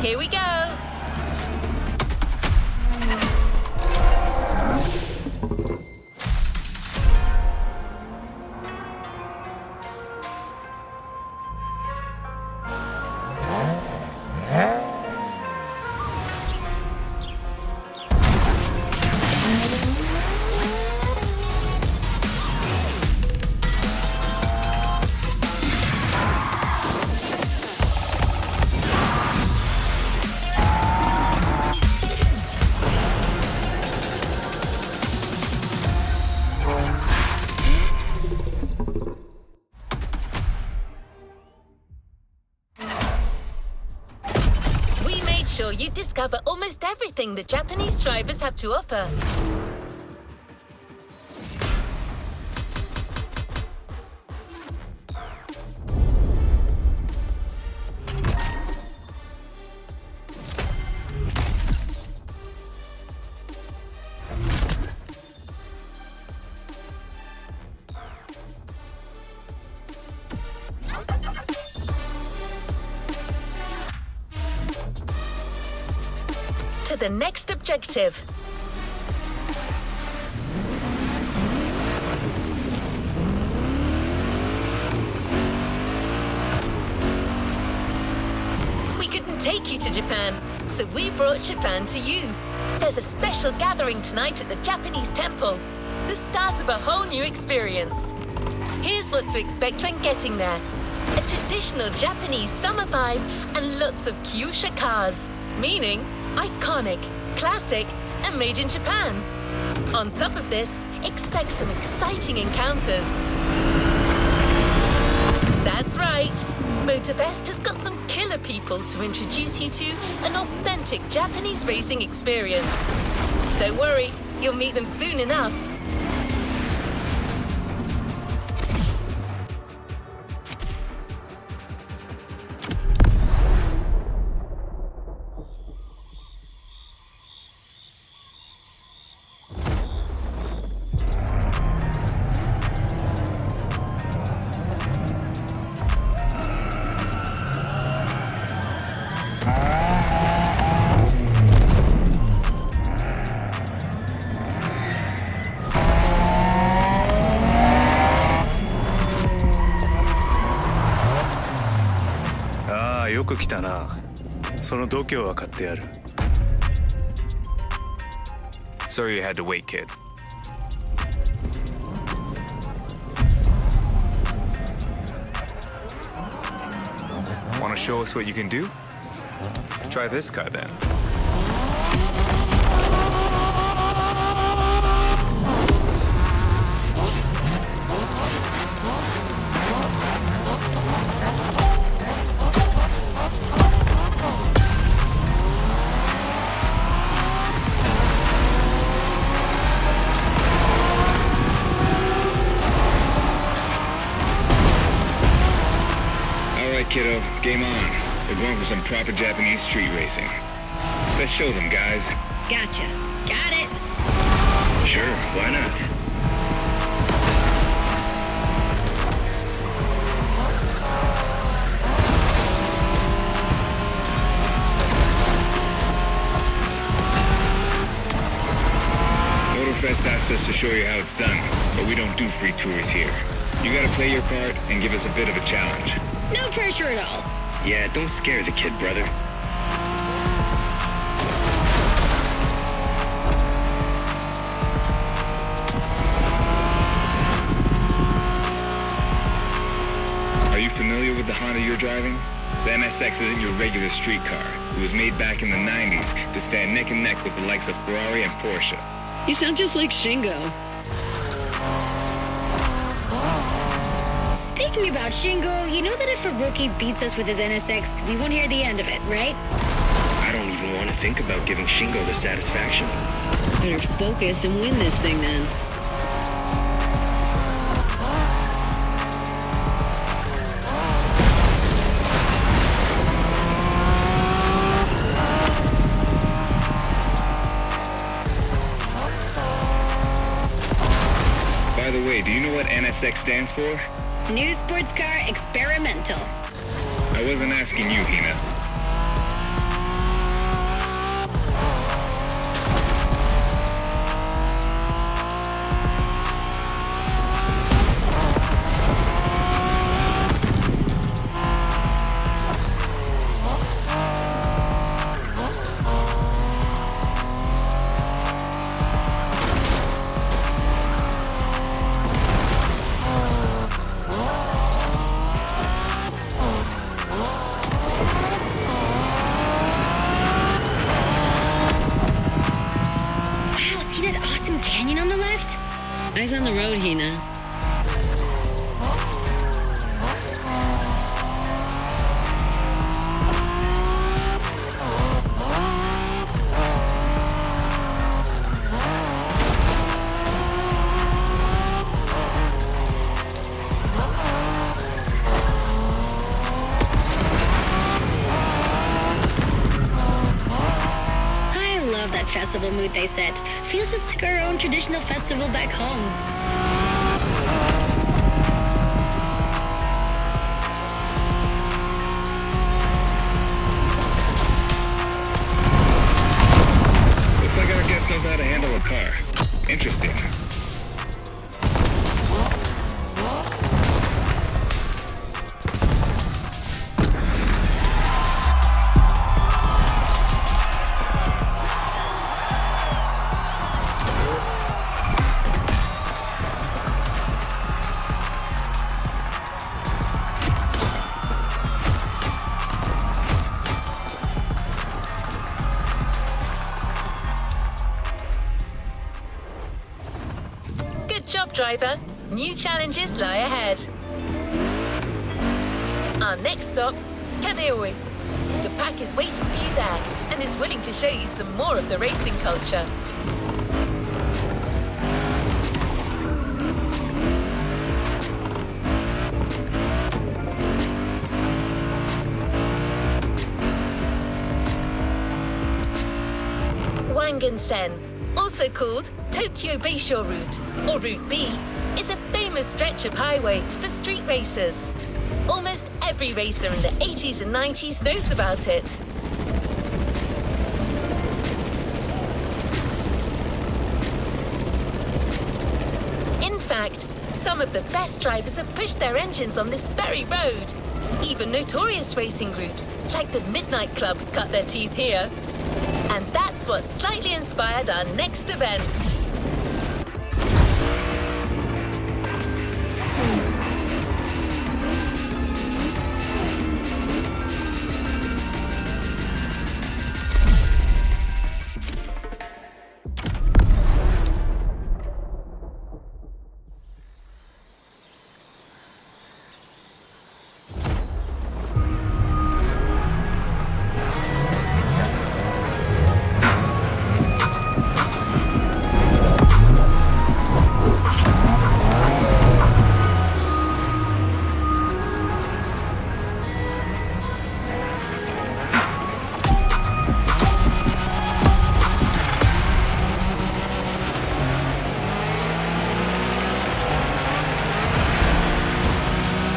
Here we go. Sure, you discover almost everything the Japanese drivers have to offer. To the next objective. We couldn't take you to Japan, so we brought Japan to you. There's a special gathering tonight at the Japanese temple, the start of a whole new experience. Here's what to expect when getting there. A traditional Japanese summer vibe and lots of kyusha cars, meaning iconic, classic, and made in Japan. On top of this, expect some exciting encounters. That's right. Motorfest has got some killer people to introduce you to an authentic Japanese racing experience. Don't worry, you'll meet them soon enough. Sorry you had to wait, kid. Want to show us what you can do? Try this car then. Kiddo, game on. We're going for some proper Japanese street racing. Let's show them, guys. Gotcha. Got it. Sure, why not? Motorfest asked us to show you how it's done, but we don't do free tours here. You gotta play your part and give us a bit of a challenge. No pressure at all. Yeah, don't scare the kid, brother. Are you familiar with the Honda you're driving? The NSX isn't your regular street car. It was made back in the 90s to stand neck and neck with the likes of Ferrari and Porsche. You sound just like Shingo. Speaking about Shingo, you know that if a rookie beats us with his NSX, we won't hear the end of it, right? I don't even want to think about giving Shingo the satisfaction. Better focus and win this thing then. By the way, do you know what NSX stands for? New Sports Car Experimental. I wasn't asking you, Hina. Eyes on the road, Hina. Festival mood they set. Feels just like our own traditional festival back home. Looks like our guest knows how to handle a car. Interesting. Driver, new challenges lie ahead. Our next stop, Kaneohe. The pack is waiting for you there and is willing to show you some more of the racing culture. Wangan-sen, also called Tokyo Bayshore Route, or Route B, is a famous stretch of highway for street racers. Almost every racer in the 80s and 90s knows about it. In fact, some of the best drivers have pushed their engines on this very road. Even notorious racing groups, like the Midnight Club, cut their teeth here. And that's what slightly inspired our next event.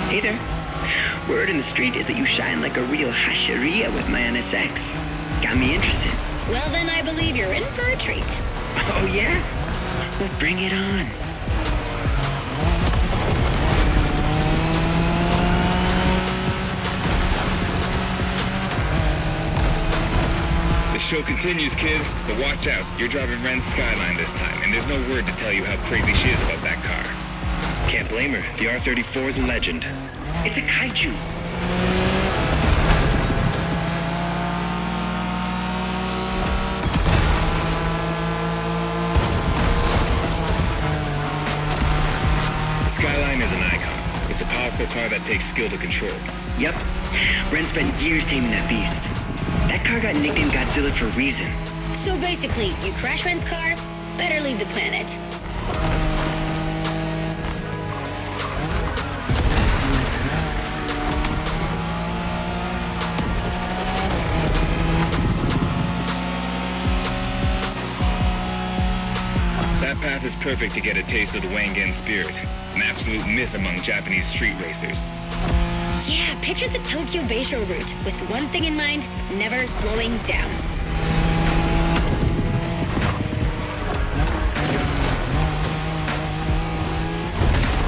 Hey there. Word in the street is that you shine like a real hasheria with my NSX. Got me interested. Well, then I believe you're in for a treat. Oh, yeah? Well, bring it on. The show continues, kid, but watch out. You're driving Ren's Skyline this time, and there's no word to tell you how crazy she is about that car. Can't blame her. The R34 is a legend. It's a kaiju. The Skyline is an icon. It's a powerful car that takes skill to control. Yep. Ren spent years taming that beast. That car got nicknamed Godzilla for a reason. So basically, you crash Ren's car, better leave the planet. That path is perfect to get a taste of the Wangan spirit, an absolute myth among Japanese street racers. Yeah, picture the Tokyo Bayshore route with one thing in mind, never slowing down.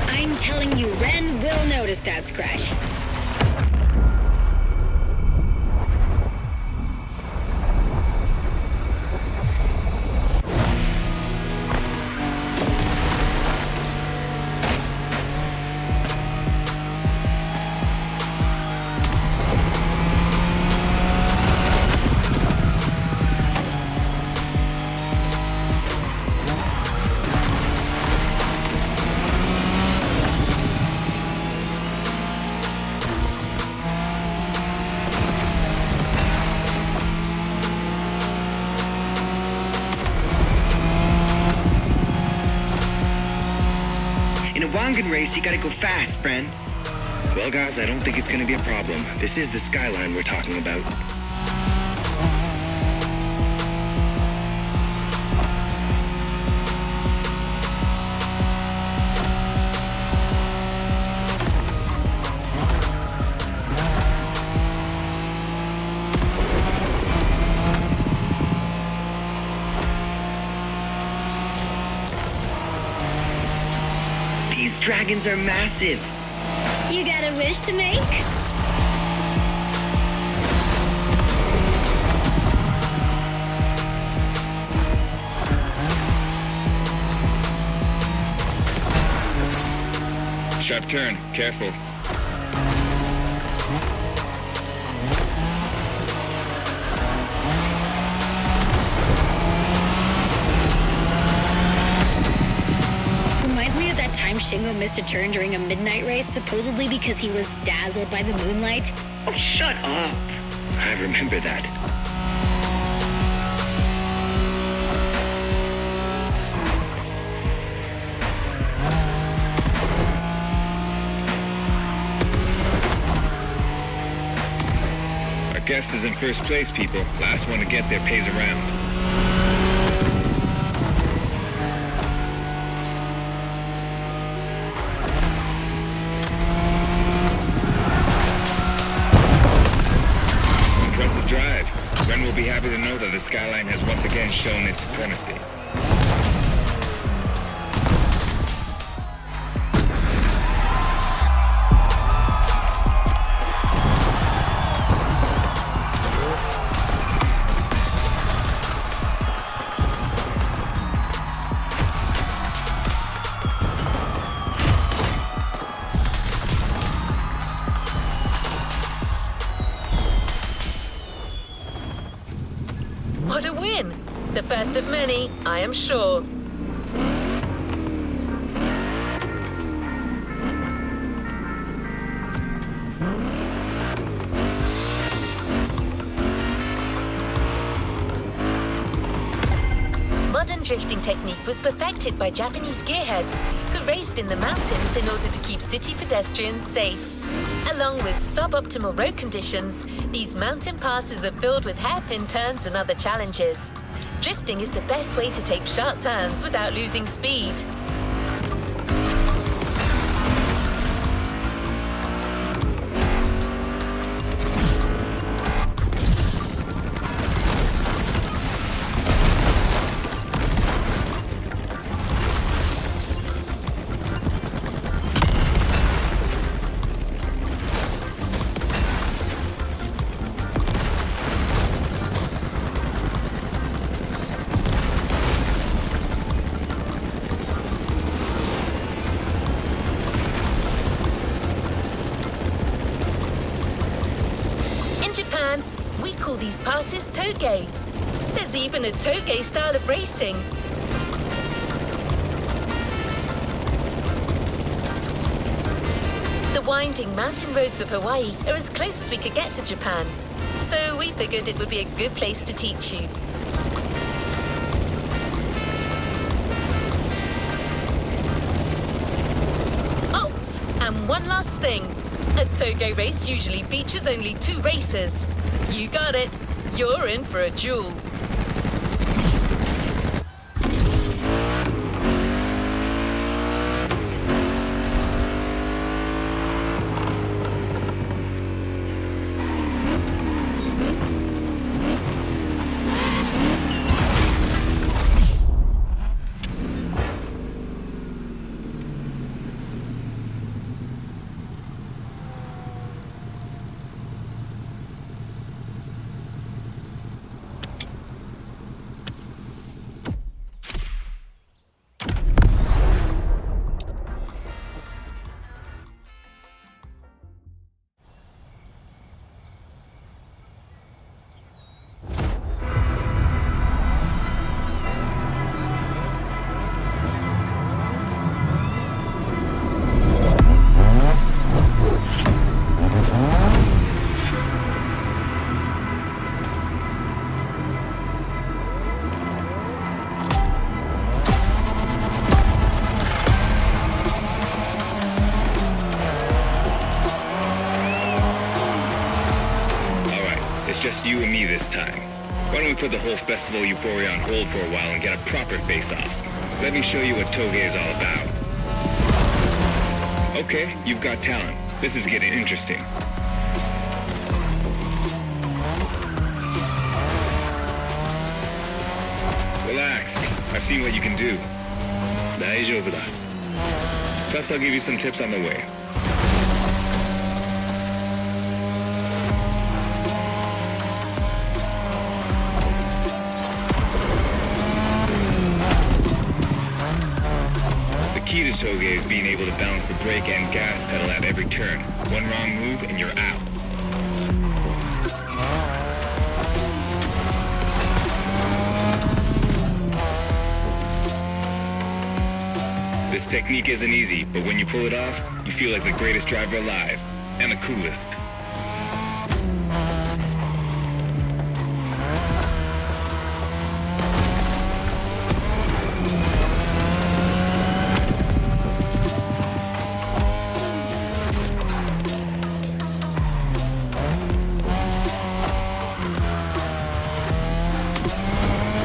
I'm telling you, Ren will notice that scratch. wagon race, you gotta go fast, Bren. Well, guys, I don't think it's gonna be a problem. This is the skyline we're talking about. These dragons are massive. You got a wish to make? Sharp turn. Careful. Reminds me of that time Shingo missed a turn during a midnight race, supposedly because he was dazzled by the moonlight. Oh, shut up. I remember that. Our guest is in first place, people. Last one to get there pays around. Impressive drive. Ren will be happy to know that the skyline has once again shown its supremacy. What a win! The first of many, I am sure. Modern drifting technique was perfected by Japanese gearheads who raced in the mountains in order to keep city pedestrians safe. Along with suboptimal road conditions, these mountain passes are filled with hairpin turns and other challenges. Drifting is the best way to take sharp turns without losing speed. We call these passes toge. There's even a toge style of racing. The winding mountain roads of Hawaii are as close as we could get to Japan, so we figured it would be a good place to teach you. Oh, and one last thing. A toge race usually features only 2 racers. You got it. You're in for a duel. It's just you and me this time. Why don't we put the whole festival euphoria on hold for a while and get a proper face-off? Let me show you what Toge is all about. Okay, you've got talent. This is getting interesting. Relax. I've seen what you can do. 大丈夫だ. Plus, I'll give you some tips on the way. The key to Toge is being able to balance the brake and gas pedal at every turn. One wrong move and you're out. This technique isn't easy, but when you pull it off, you feel like the greatest driver alive, and the coolest.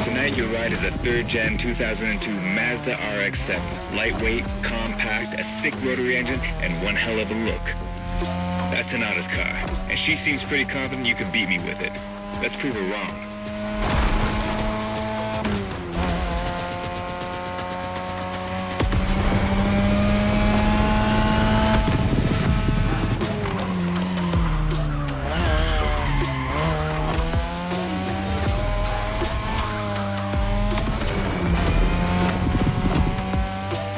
Tonight your ride is a 3rd Gen 2002 Mazda RX-7. Lightweight, compact, a sick rotary engine, and one hell of a look. That's Tanada's car, and she seems pretty confident you can beat me with it. Let's prove her wrong.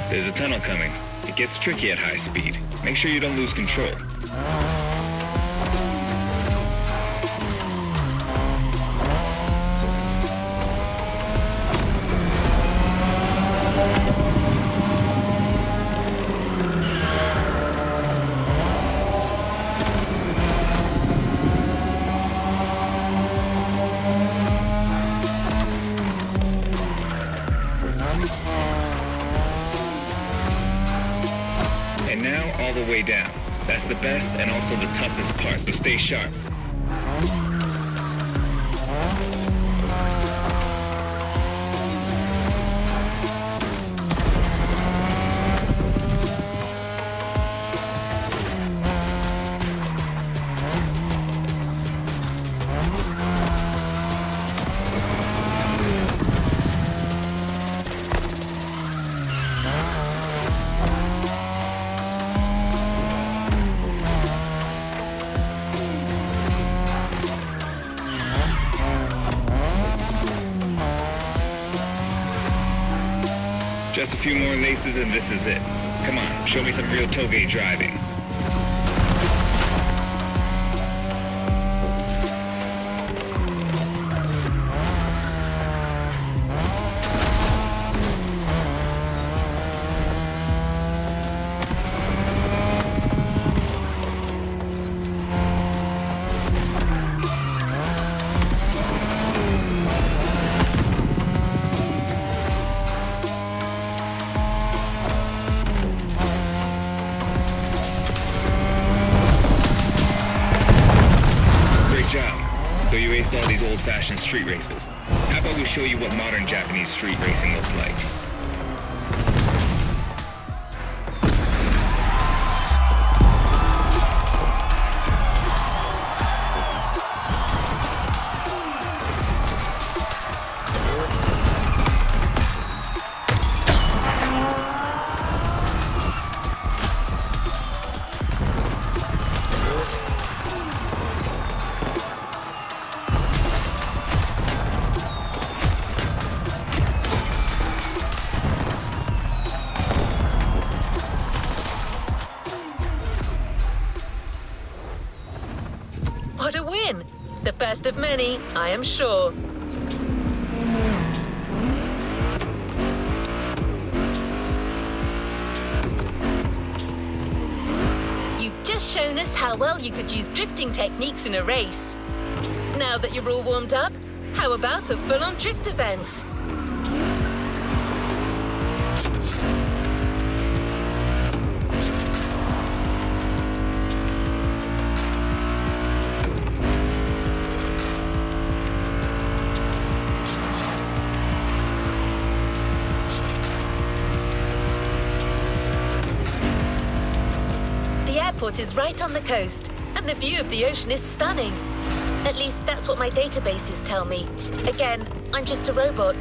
There's a tunnel coming. It gets tricky at high speed. Make sure you don't lose control. And now all the way down. That's the best and also the toughest part, so stay sharp. Just a few more laces and this is it. Come on, show me some real Toge driving. Though you aced all these old-fashioned street races. How about we show you what modern Japanese street racing looks like? What a win! The first of many, I am sure. You've just shown us how well you could use drifting techniques in a race. Now that you're all warmed up, how about a full-on drift event? airport is right on the coast, and the view of the ocean is stunning. At least that's what my databases tell me. Again, I'm just a robot.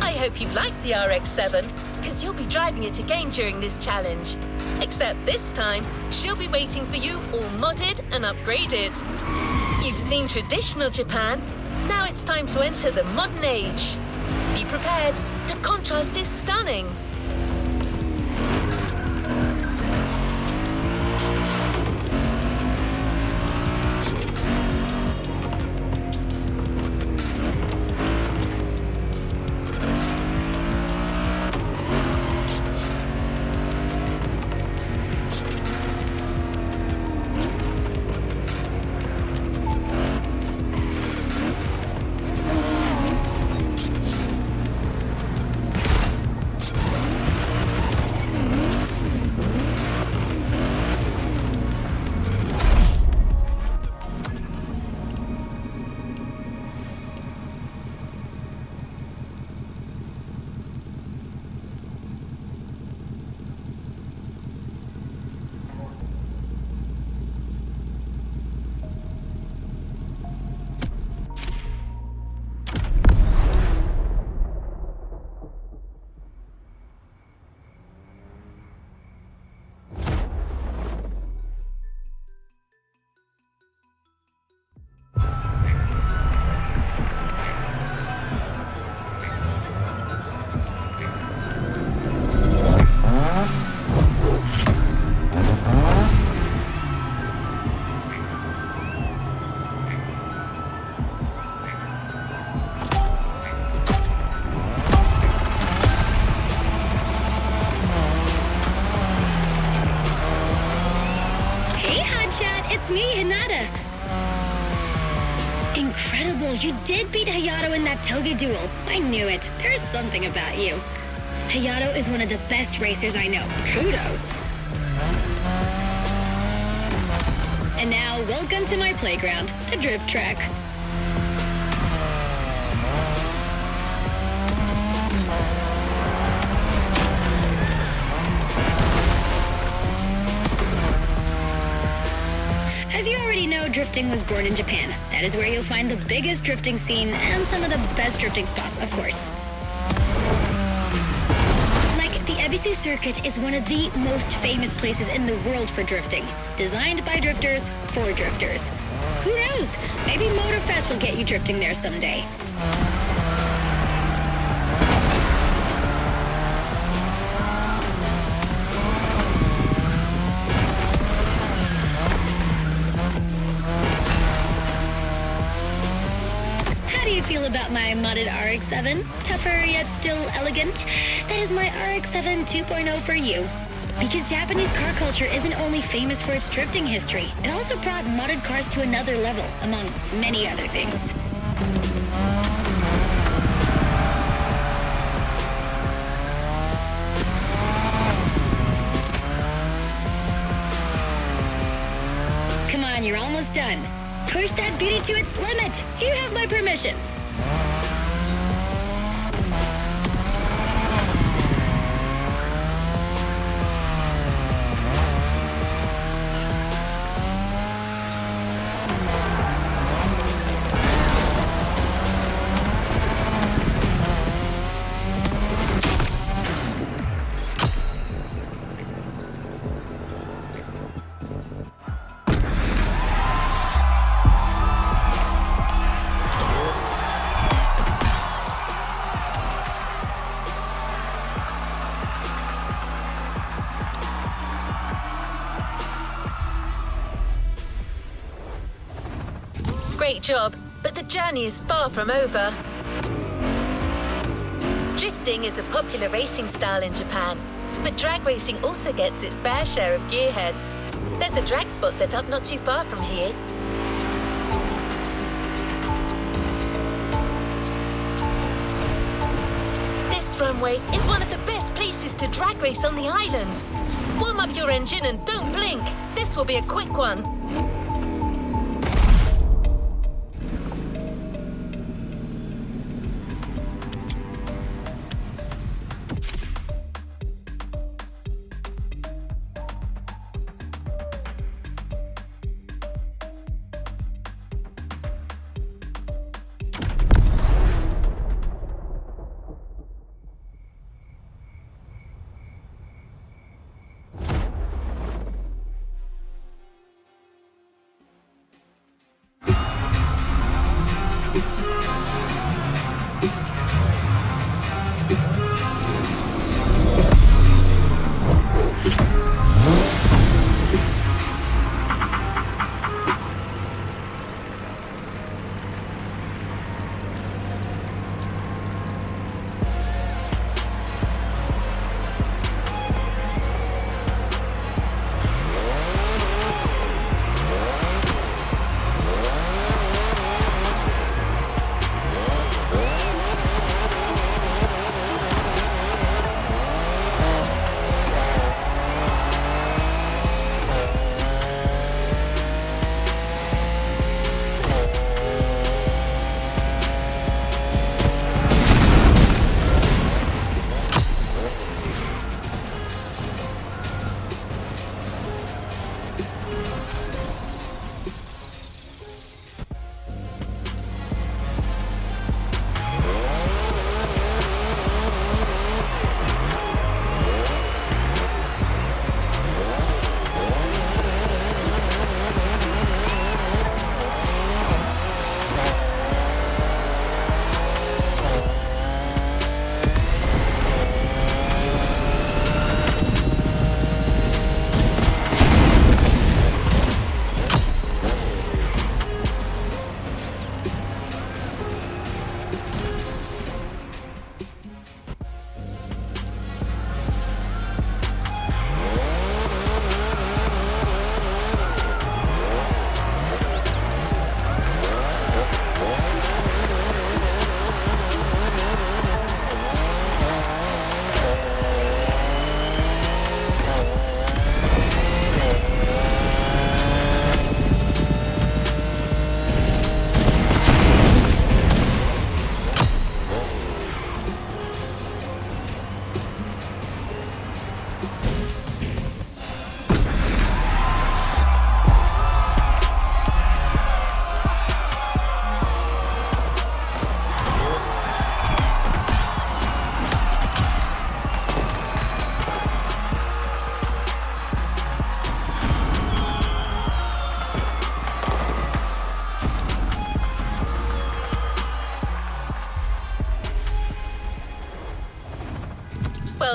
I hope you like the RX-7, because you'll be driving it again during this challenge. Except this time, she'll be waiting for you all modded and upgraded. You've seen traditional Japan. Now it's time to enter the modern age. Be prepared. The contrast is stunning. Incredible, you did beat Hayato in that toge duel. I knew it. There's something about you. Hayato is one of the best racers I know. Kudos. And now, welcome to my playground, the drift track. As you already know, drifting was born in Japan. That is where you'll find the biggest drifting scene and some of the best drifting spots, of course. Like, the Ebisi circuit is one of the most famous places in the world for drifting. Designed by drifters, for drifters. Who knows? Maybe Motorfest will get you drifting there someday. Feel about my modded RX-7? Tougher yet still elegant? That is my RX-7 2.0 for you. Because Japanese car culture isn't only famous for its drifting history, it also brought modded cars to another level, among many other things. Come on, you're almost done. Push that beauty to its limit. You have my permission. Great job, but the journey is far from over. Drifting is a popular racing style in Japan, but drag racing also gets its fair share of gearheads. There's a drag spot set up not too far from here. This runway is one of the best places to drag race on the island. Warm up your engine and don't blink. This will be a quick one.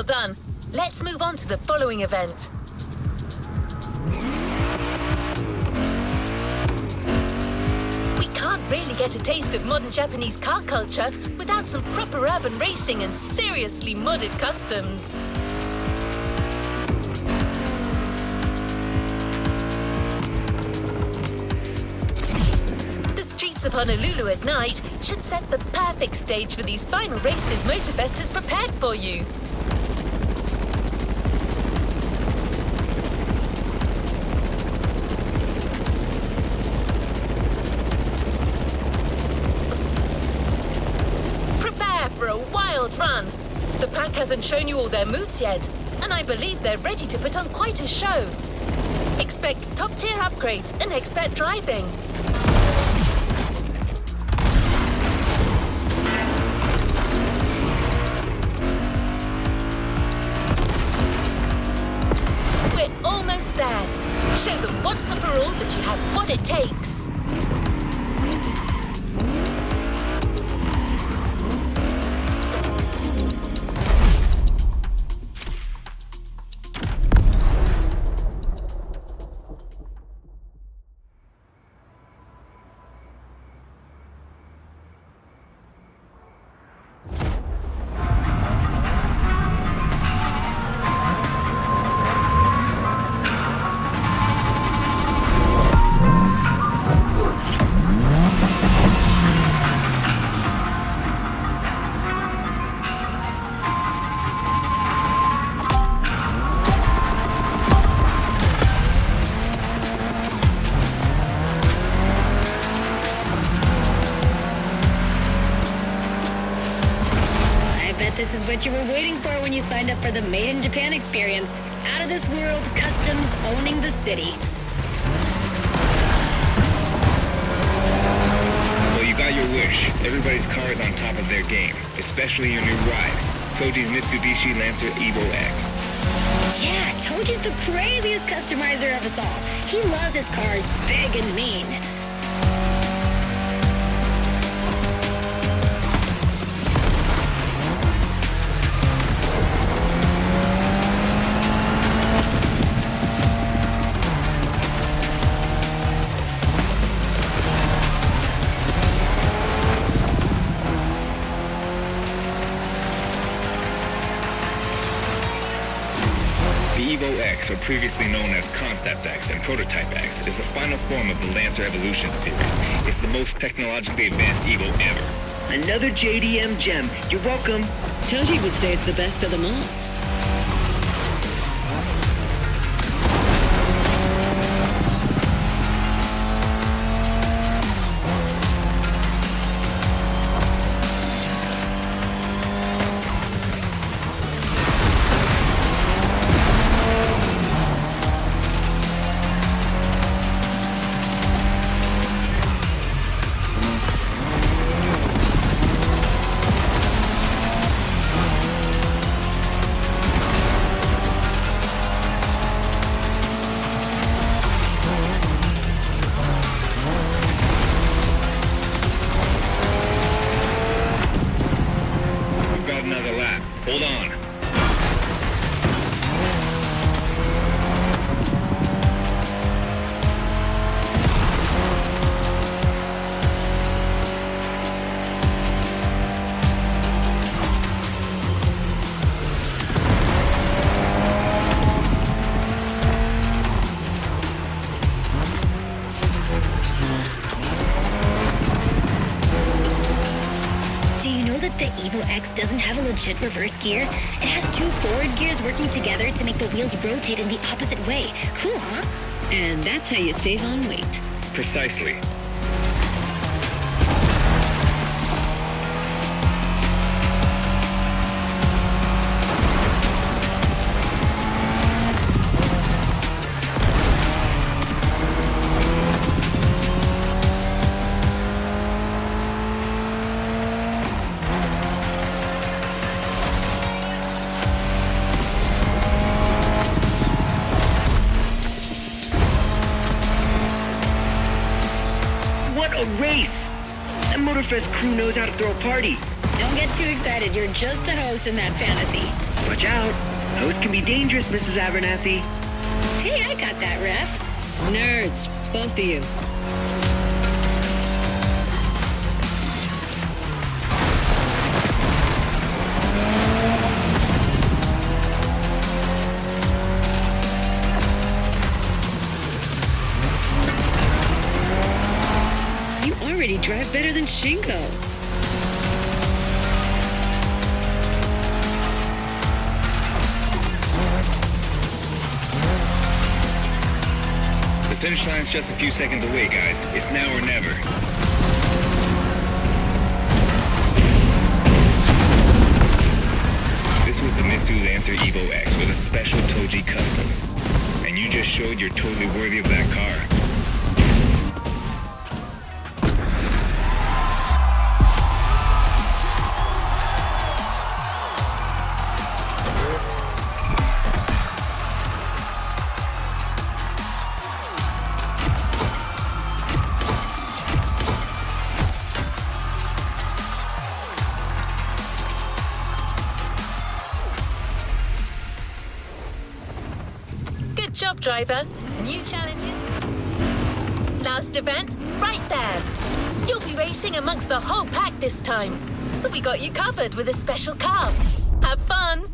done. Let's move on to the following event. We can't really get a taste of modern Japanese car culture without some proper urban racing and seriously modded customs. The streets of Honolulu at night should set the perfect stage for these final races Motorfest has prepared for you. For a wild run. The pack hasn't shown you all their moves yet, and I believe they're ready to put on quite a show. Expect top-tier upgrades and expert driving. We're almost there. Show them once and for all that you have what it takes. This is what you were waiting for when you signed up for the Made in Japan experience. Out of this world, customs owning the city. Well, you got your wish. Everybody's car is on top of their game, especially your new ride, Toji's Mitsubishi Lancer Evo X. Yeah, Toji's the craziest customizer of us all. He loves his cars big and mean. Evo X, or previously known as Concept X and Prototype X, is the final form of the Lancer Evolution series. It's the most technologically advanced Evo ever. Another JDM gem. You're welcome. Toji would say it's the best of them all. Hold on. The Evo X doesn't have a legit reverse gear. It has two forward gears working together to make the wheels rotate in the opposite way. Cool, huh? And that's how you save on weight. Precisely. What a race! That Motorfest crew knows how to throw a party. Don't get too excited. You're just a host in that fantasy. Watch out. Hosts can be dangerous, Mrs. Abernathy. Hey, I got that, Ref. Nerds, both of you. You already drive better than Shingo. The finish line's just a few seconds away, guys. It's now or never. This was the Mitsu Lancer Evo X with a special Toji custom. And you just showed you're totally worthy of that car. Good job, driver. New challenges. Last event, right there. You'll be racing amongst the whole pack this time. So we got you covered with a special car. Have fun.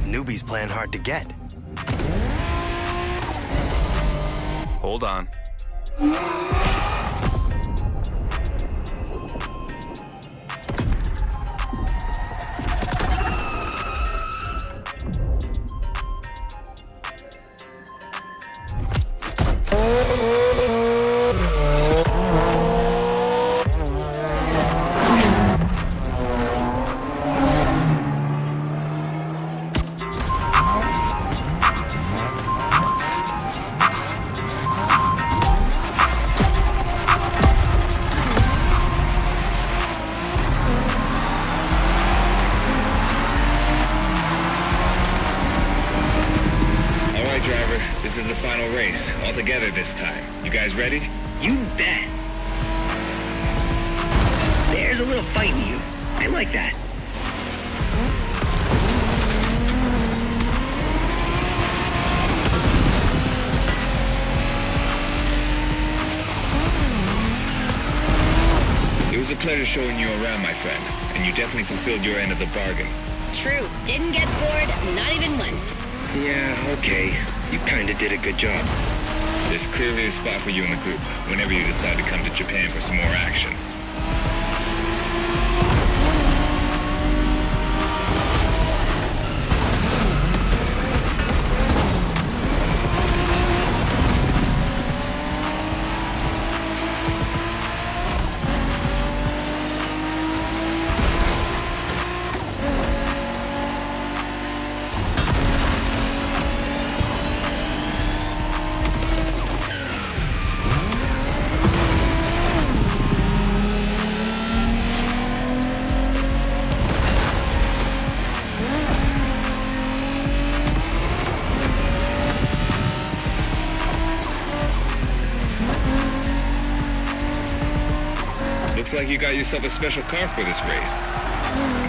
Newbies playing hard to get. Hold on. This is the final race, all together this time. You guys ready? You bet. There's a little fight in you. I like that. It was a pleasure showing you around, my friend, and you definitely fulfilled your end of the bargain. True. Didn't get bored, not even once. Yeah, okay. You kinda did a good job. There's clearly a spot for you in the group whenever you decide to come to Japan for some more action. Looks like you got yourself a special car for this race.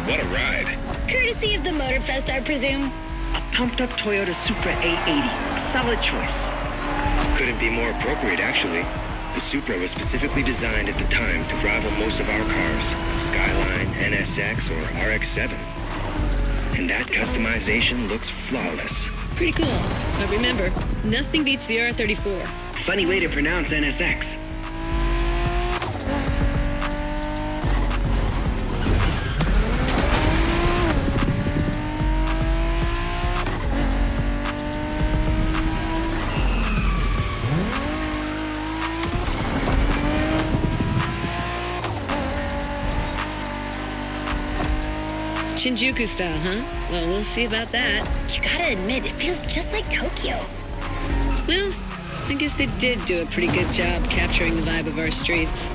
What a ride. Courtesy of the Motorfest, I presume. A pumped-up Toyota Supra 880. A solid choice. Couldn't be more appropriate, actually. The Supra was specifically designed at the time to rival most of our cars, Skyline, NSX, or RX-7. And that customization looks flawless. Pretty cool. But remember, nothing beats the R34. Funny way to pronounce NSX. Shinjuku style, huh? Well, we'll see about that. You gotta admit, it feels just like Tokyo. Well, I guess they did do a pretty good job capturing the vibe of our streets.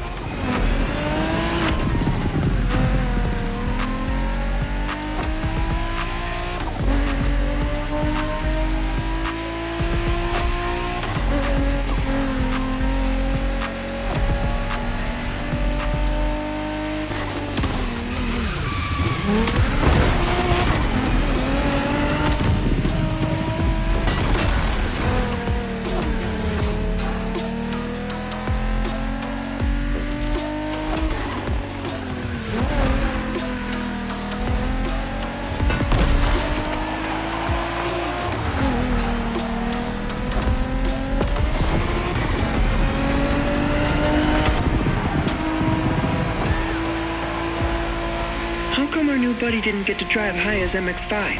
How come our new buddy didn't get to drive high as MX-5?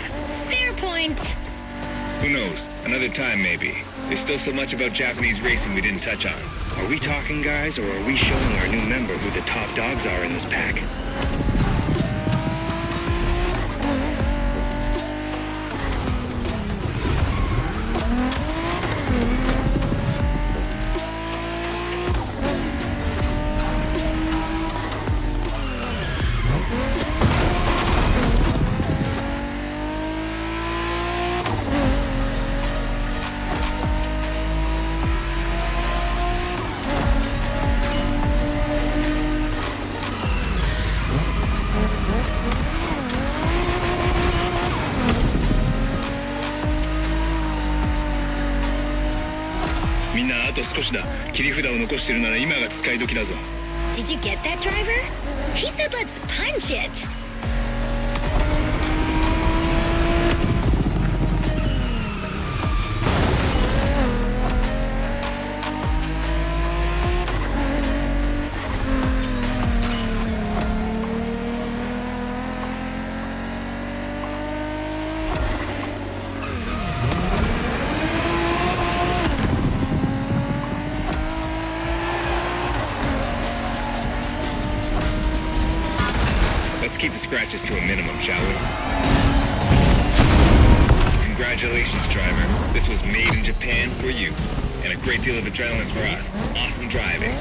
Fair point. Who knows? Another time, maybe. There's still so much about Japanese racing we didn't touch on. Are we talking, guys, or are we showing our new member who the top dogs are in this pack? Did you get that, driver? He said let's punch it. Let's keep the scratches to a minimum, shall we? Congratulations, driver. This was made in Japan for you. And a great deal of adrenaline for us. Awesome driving.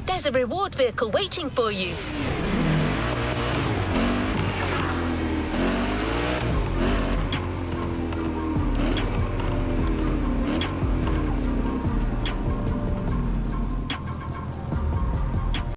There's a reward vehicle waiting for you.